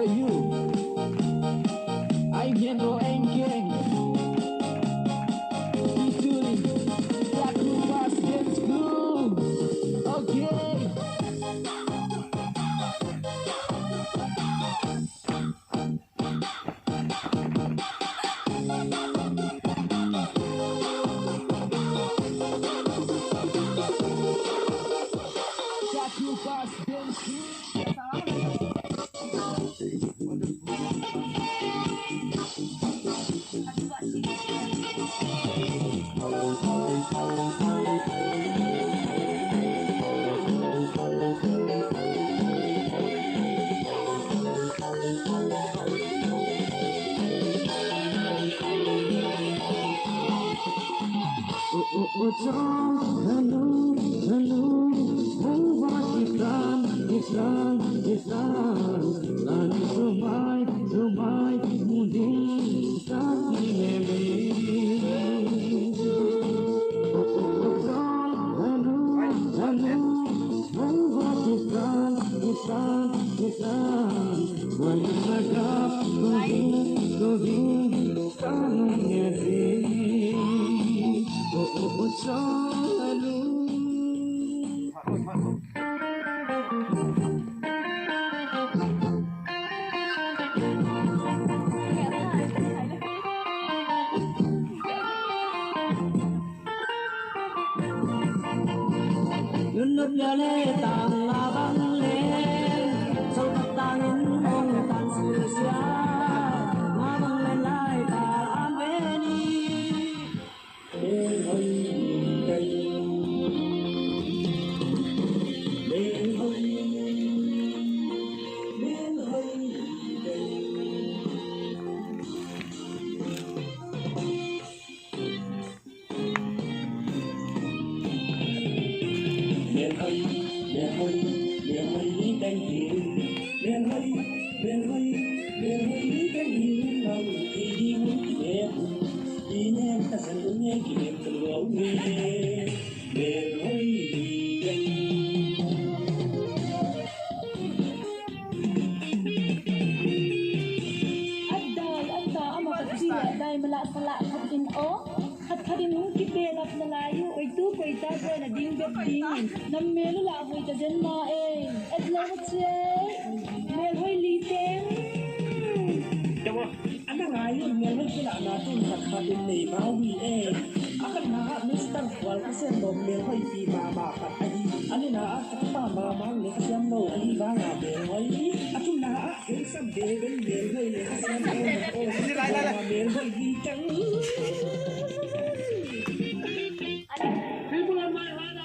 are you? Anh hiền đồ anh kênh đi tuning Black Lucas Dance Crew. Okay. Black Lucas Dance Crew.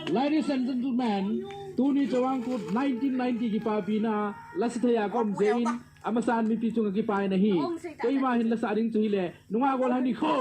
Ladies and gentlemen, tuni cawang kut 1990 ki pabina lasithaya kom zein amasan mi pichung ki pai nahi kei ma hin la saring chuhile nunga gol hani kho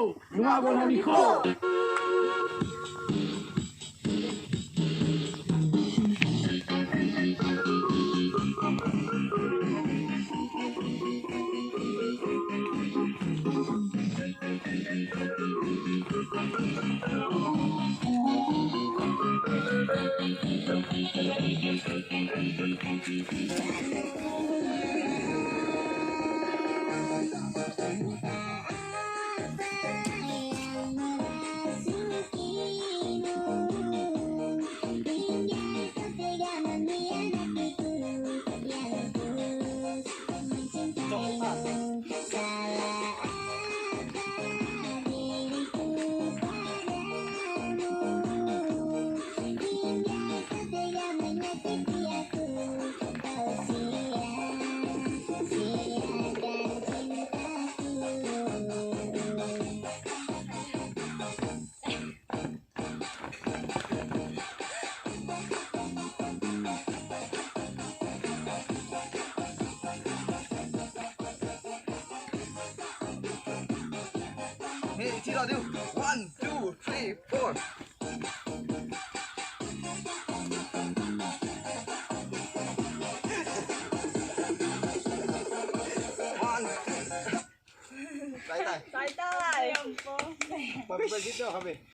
I'll do 1, 2, 3, 4. Tay tay. Tay tay. Pag-pag dito kami.